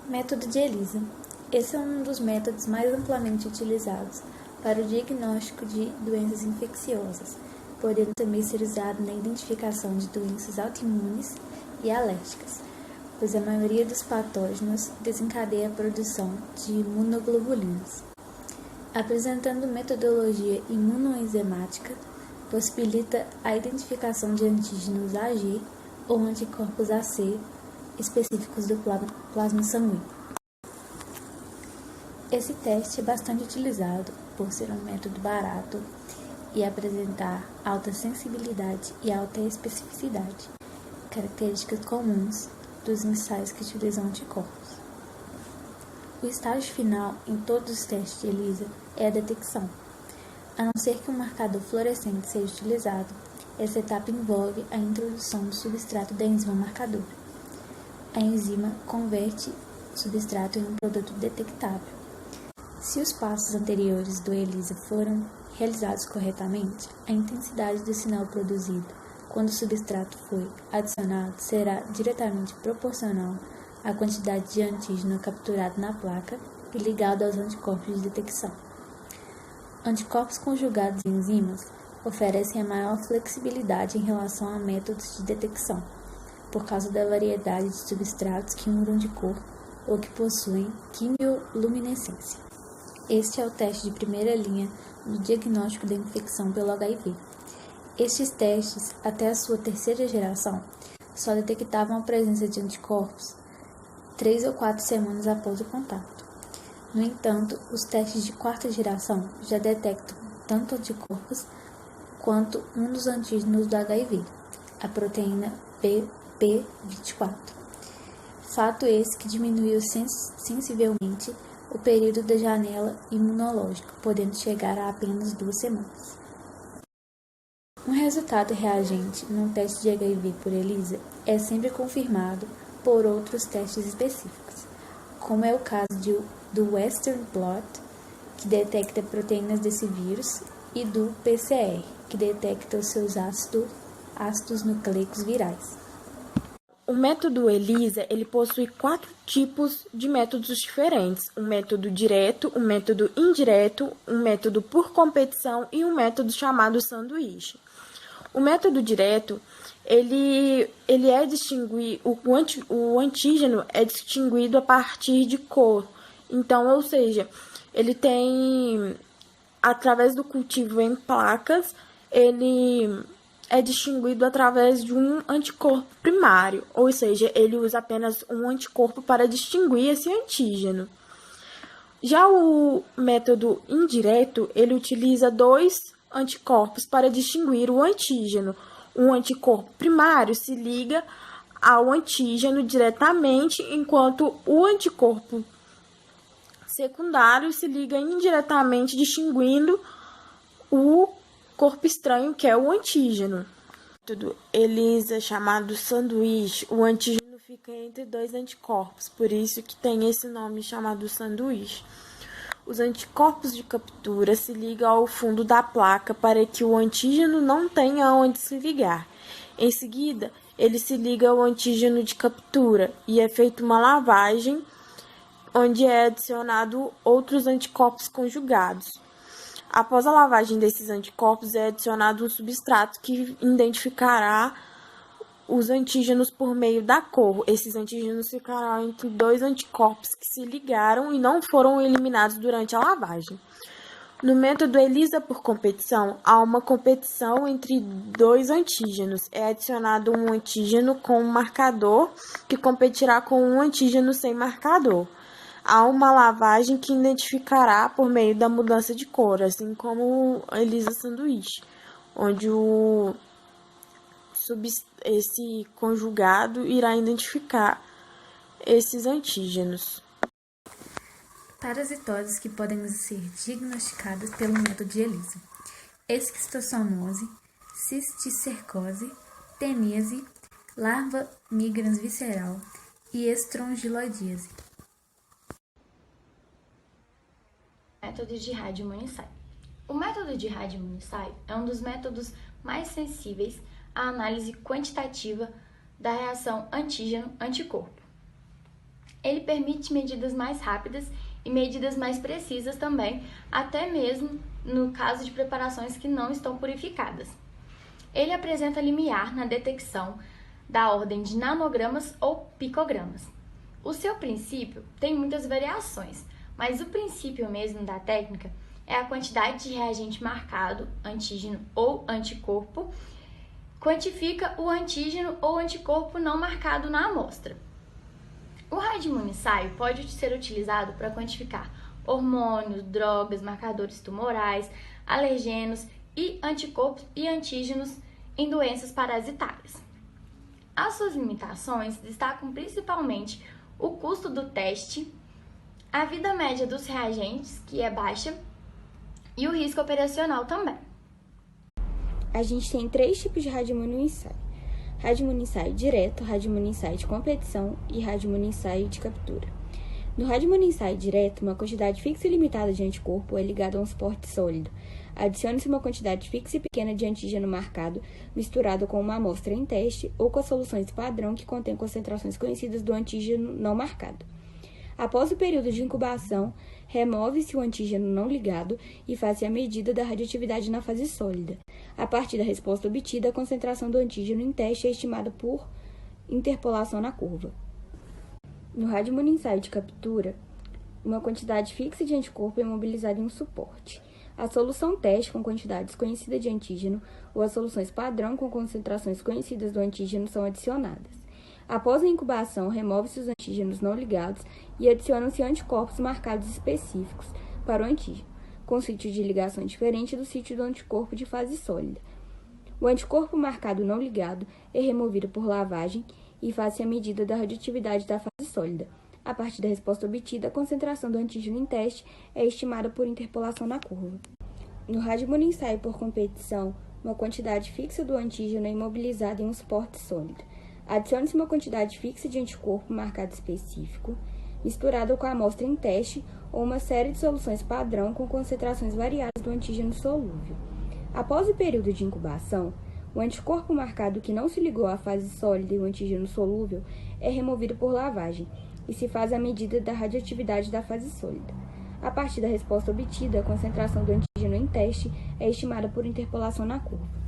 Método de ELISA. Esse é um dos métodos mais amplamente utilizados para o diagnóstico de doenças infecciosas, podendo também ser usado na identificação de doenças autoimunes e alérgicas, pois a maioria dos patógenos desencadeia a produção de imunoglobulinas. Apresentando metodologia imunoenzimática, possibilita a identificação de antígenos AG ou anticorpos AC específicos do plasma sanguíneo. Esse teste é bastante utilizado por ser um método barato e apresentar alta sensibilidade e alta especificidade, características comuns dos ensaios que utilizam anticorpos. O estágio final em todos os testes de ELISA é a detecção. A não ser que um marcador fluorescente seja utilizado, essa etapa envolve a introdução do substrato da enzima marcadora. A enzima converte o substrato em um produto detectável. Se os passos anteriores do ELISA foram realizados corretamente, a intensidade do sinal produzido quando o substrato foi adicionado será diretamente proporcional à quantidade de antígeno capturado na placa e ligado aos anticorpos de detecção. Anticorpos conjugados em enzimas oferecem a maior flexibilidade em relação a métodos de detecção, por causa da variedade de substratos que mudam de cor ou que possuem quimioluminescência. Este é o teste de primeira linha no diagnóstico da infecção pelo HIV. Estes testes, até a sua terceira geração, só detectavam a presença de anticorpos 3 ou 4 semanas após o contato. No entanto, os testes de quarta geração já detectam tanto anticorpos quanto um dos antígenos do HIV, a proteína PP24. Fato esse que diminuiu sensivelmente o período da janela imunológica, podendo chegar a apenas 2 semanas. Um resultado reagente num teste de HIV por ELISA é sempre confirmado por outros testes específicos, como é o caso do Western blot, que detecta proteínas desse vírus, e do PCR, que detecta os seus ácidos nucleicos virais. O método ELISA ele possui 4 tipos de métodos diferentes: um método direto, um método indireto, um método por competição e um método chamado sanduíche. O método direto ele é o antígeno é distinguido a partir de cor. Então, ou seja, ele tem, através do cultivo em placas, ele é distinguido através de um anticorpo primário, ou seja, ele usa apenas um anticorpo para distinguir esse antígeno. Já o método indireto, ele utiliza 2 anticorpos para distinguir o antígeno. Um anticorpo primário se liga ao antígeno diretamente, enquanto o anticorpo secundário se liga indiretamente, distinguindo o corpo estranho, que é o antígeno. No ELISA, chamado sanduíche, o antígeno fica entre 2 anticorpos, por isso que tem esse nome chamado sanduíche. Os anticorpos de captura se ligam ao fundo da placa para que o antígeno não tenha onde se ligar. Em seguida, ele se liga ao antígeno de captura e é feita uma lavagem, onde é adicionado outros anticorpos conjugados. Após a lavagem desses anticorpos, é adicionado um substrato que identificará os antígenos por meio da cor. Esses antígenos ficarão entre 2 anticorpos que se ligaram e não foram eliminados durante a lavagem. No método ELISA por competição, há uma competição entre 2 antígenos. É adicionado um antígeno com um marcador que competirá com um antígeno sem marcador. Há uma lavagem que identificará por meio da mudança de cor, assim como o ELISA sanduíche, onde esse conjugado irá identificar esses antígenos. Parasitoses que podem ser diagnosticadas pelo método de ELISA: esquistossomose, cisticercose, teníase, larva migrans visceral e estrongiloidíase. Método de radioimunoensaio. O método de radioimunoensaio é um dos métodos mais sensíveis à análise quantitativa da reação antígeno-anticorpo. Ele permite medidas mais rápidas e medidas mais precisas também, até mesmo no caso de preparações que não estão purificadas. Ele apresenta limiar na detecção da ordem de nanogramas ou picogramas. O seu princípio tem muitas variações, mas o princípio mesmo da técnica é a quantidade de reagente marcado, antígeno ou anticorpo, quantifica o antígeno ou anticorpo não marcado na amostra. O radioimunessaio pode ser utilizado para quantificar hormônios, drogas, marcadores tumorais, alergenos e anticorpos e antígenos em doenças parasitárias. As suas limitações destacam principalmente o custo do teste, a vida média dos reagentes, que é baixa, e o risco operacional também. A gente tem 3 tipos de radioimunessaio: radioimunessaio direto, radioimunessaio de competição e radioimunessaio de captura. No radioimunessaio direto, uma quantidade fixa e limitada de anticorpo é ligada a um suporte sólido. Adicione-se uma quantidade fixa e pequena de antígeno marcado, misturado com uma amostra em teste ou com as soluções padrão que contêm concentrações conhecidas do antígeno não marcado. Após o período de incubação, remove-se o antígeno não ligado e faz-se a medida da radioatividade na fase sólida. A partir da resposta obtida, a concentração do antígeno em teste é estimada por interpolação na curva. No radioimunessaio de captura, uma quantidade fixa de anticorpo é imobilizada em um suporte. A solução teste com quantidades conhecidas de antígeno ou as soluções padrão com concentrações conhecidas do antígeno são adicionadas. Após a incubação, remove-se os antígenos não ligados e adicionam-se anticorpos marcados específicos para o antígeno, com sítio de ligação diferente do sítio do anticorpo de fase sólida. O anticorpo marcado não ligado é removido por lavagem e faz-se a medida da radioatividade da fase sólida. A partir da resposta obtida, a concentração do antígeno em teste é estimada por interpolação na curva. No radioimunessaio por competição, uma quantidade fixa do antígeno é imobilizada em um suporte sólido. Adicione-se uma quantidade fixa de anticorpo marcado específico, misturado com a amostra em teste ou uma série de soluções padrão com concentrações variadas do antígeno solúvel. Após o período de incubação, o anticorpo marcado que não se ligou à fase sólida e o antígeno solúvel é removido por lavagem e se faz a medida da radioatividade da fase sólida. A partir da resposta obtida, a concentração do antígeno em teste é estimada por interpolação na curva.